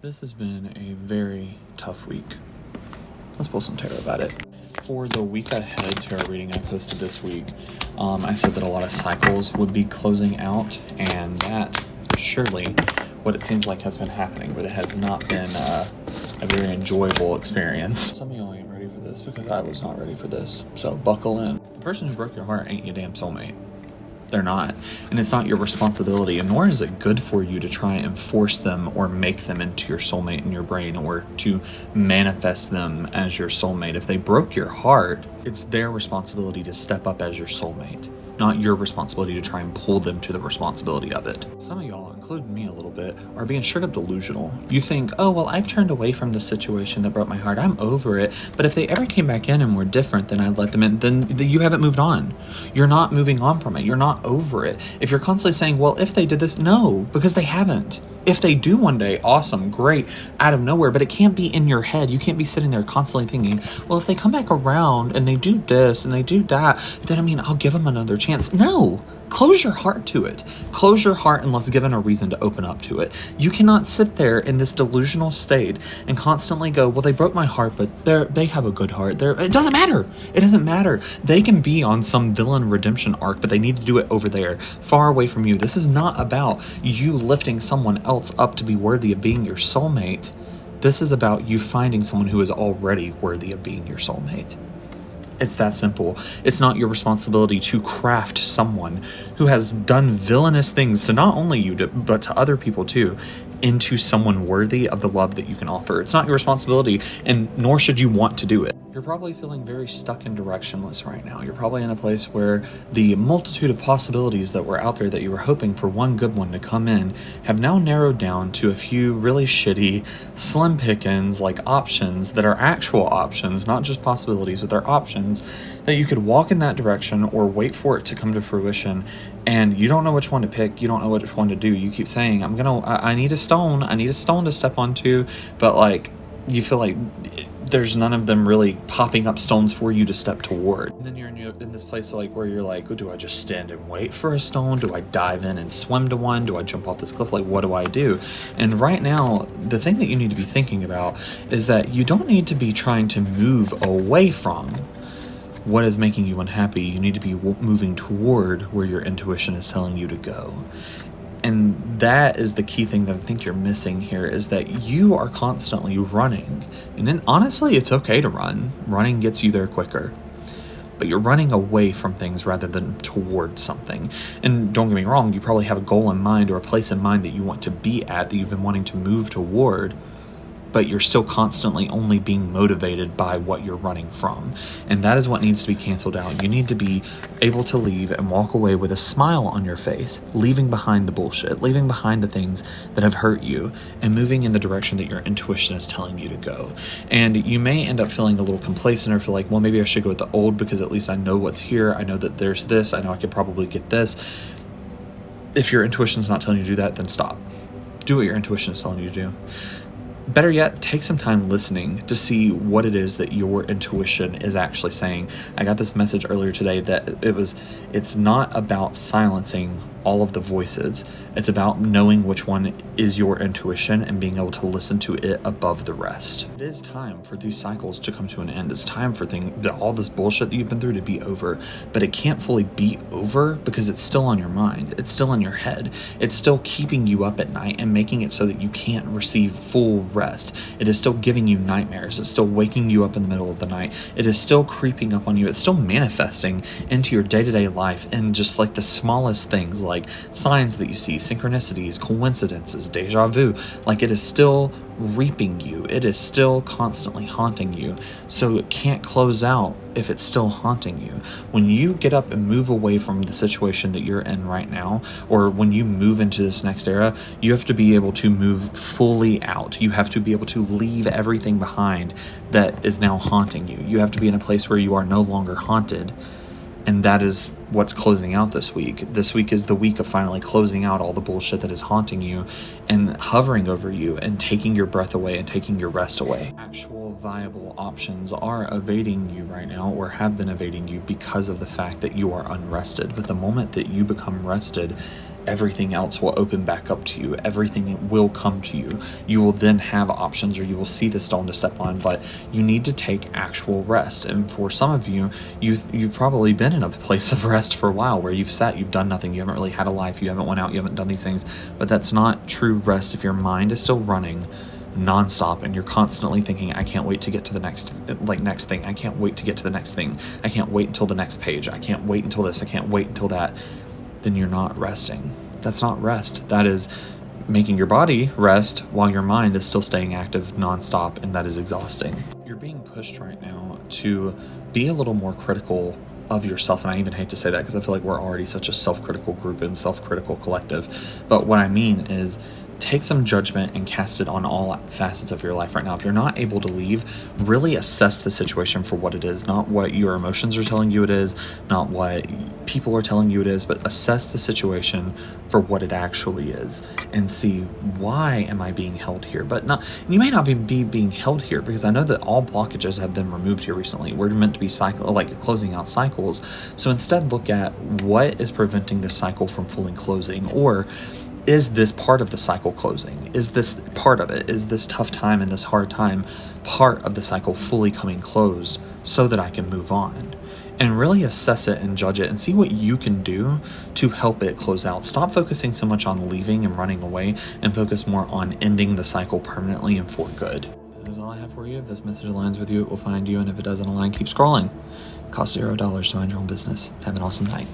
This has been a very tough week. Let's pull some tarot about it. For the week ahead tarot reading I posted this week, I said that a lot of cycles would be closing out, and that surely what it seems like has been happening, but it has not been a very enjoyable experience. Some of y'all ain't ready for this because I was not ready for this, so buckle in. The person who broke your heart ain't your damn soulmate. They're not, and it's not your responsibility, and nor is it good for you to try and force them or make them into your soulmate in your brain, or to manifest them as your soulmate. If they broke your heart, it's their responsibility to step up as your soulmate, not your responsibility to try and pull them to the responsibility of it. Some of y'all, including me a little bit, are being straight up delusional. You think, oh, well, I've turned away from the situation that broke my heart. I'm over it. But if they ever came back in and were different, then I'd let them in. Then you haven't moved on. You're not moving on from it. You're not over it. If you're constantly saying, well, if they did this, no, because they haven't. If they do one day, awesome, great, out of nowhere, but it can't be in your head. You can't be sitting there constantly thinking, well, if they come back around and they do this and they do that, then I'll give them another chance. No, close your heart to it. Close your heart unless given a reason to open up to it. You cannot sit there in this delusional state and constantly go, well, they broke my heart, but they have a good heart. It doesn't matter. It doesn't matter. They can be on some villain redemption arc, but they need to do it over there, far away from you. This is not about you lifting someone else up to be worthy of being your soulmate. This is about you finding someone who is already worthy of being your soulmate. It's that simple. It's not your responsibility to craft someone who has done villainous things to not only you, but to other people too, into someone worthy of the love that you can offer. It's not your responsibility, and nor should you want to do it. You're probably feeling very stuck and directionless right now. You're probably in a place where the multitude of possibilities that were out there that you were hoping for one good one to come in have now narrowed down to a few really shitty, slim pickings, like options that are actual options, not just possibilities, but they're options that you could walk in that direction or wait for it to come to fruition, and you don't know which one to pick. You don't know which one to do. You keep saying, I need a stone to step onto, but like you feel like there's none of them really popping up stones for you to step toward. And then you're in this place like where you're like, oh, do I just stand and wait for a stone? Do I dive in and swim to one? Do I jump off this cliff? Like, what do I do? And right now, the thing that you need to be thinking about is that you don't need to be trying to move away from what is making you unhappy. You need to be moving toward where your intuition is telling you to go. And that is the key thing that I think you're missing here, is that you are constantly running. And then honestly, it's okay to run. Running gets you there quicker. But you're running away from things rather than towards something. And don't get me wrong, you probably have a goal in mind or a place in mind that you want to be at, that you've been wanting to move toward, but you're still constantly only being motivated by what you're running from. And that is what needs to be canceled out. You need to be able to leave and walk away with a smile on your face, leaving behind the bullshit, leaving behind the things that have hurt you, and moving in the direction that your intuition is telling you to go. And you may end up feeling a little complacent or feel like, well, maybe I should go with the old because at least I know what's here. I know that there's this. I know I could probably get this. If your intuition's not telling you to do that, then stop. Do what your intuition is telling you to do. Better yet, take some time listening to see what it is that your intuition is actually saying. I got this message earlier today that it's not about silencing all of the voices. It's about knowing which one is your intuition and being able to listen to it above the rest. It is time for these cycles to come to an end. It's time for all this bullshit that you've been through to be over, but it can't fully be over because it's still on your mind. It's still in your head. It's still keeping you up at night and making it so that you can't receive full rest. It is still giving you nightmares. It's still waking you up in the middle of the night. It is still creeping up on you. It's still manifesting into your day-to-day life in just like the smallest things, like signs that you see, synchronicities, coincidences, deja vu. Like, it is still reaping you. It is still constantly haunting you. So it can't close out if it's still haunting you. When you get up and move away from the situation that you're in right now, or when you move into this next era, you have to be able to move fully out. You have to be able to leave everything behind that is now haunting you. You have to be in a place where you are no longer haunted. And that is what's closing out this week. This week is the week of finally closing out all the bullshit that is haunting you and hovering over you and taking your breath away and taking your rest away. Actual viable options are evading you right now, or have been evading you, because of the fact that you are unrested. But the moment that you become rested, everything else will open back up to you. Everything will come to you. You will then have options, or you will see the stone to step on, but you need to take actual rest. And for some of you, you've probably been in a place of rest for a while, where you've sat, you've done nothing, you haven't really had a life, you haven't went out, you haven't done these things. But that's not true rest if your mind is still running nonstop and you're constantly thinking, I can't wait to get to the next thing. I can't wait to get to the next thing. I can't wait until the next page. I can't wait until this. I can't wait until that. Then you're not resting. That's not rest. That is making your body rest while your mind is still staying active nonstop, and that is exhausting. You're being pushed right now to be a little more critical of yourself, and I even hate to say that because I feel like we're already such a self-critical group and self-critical collective. But what I mean is, take some judgment and cast it on all facets of your life right now. If you're not able to leave, really assess the situation for what it is, not what your emotions are telling you it is, not what people are telling you it is, but assess the situation for what it actually is and see, why am I being held here? But not, you may not be being held here, because I know that all blockages have been removed here recently. We're meant to be closing out cycles. So instead, look at what is preventing this cycle from fully closing, or is this part of the cycle closing? Is this part of it? Is this tough time and this hard time part of the cycle fully coming closed so that I can move on? And really assess it and judge it and see what you can do to help it close out. Stop focusing so much on leaving and running away, and focus more on ending the cycle permanently and for good. That is all I have for you. If this message aligns with you, it will find you. And if it doesn't align, keep scrolling. It costs $0 to mind your own business. Have an awesome night.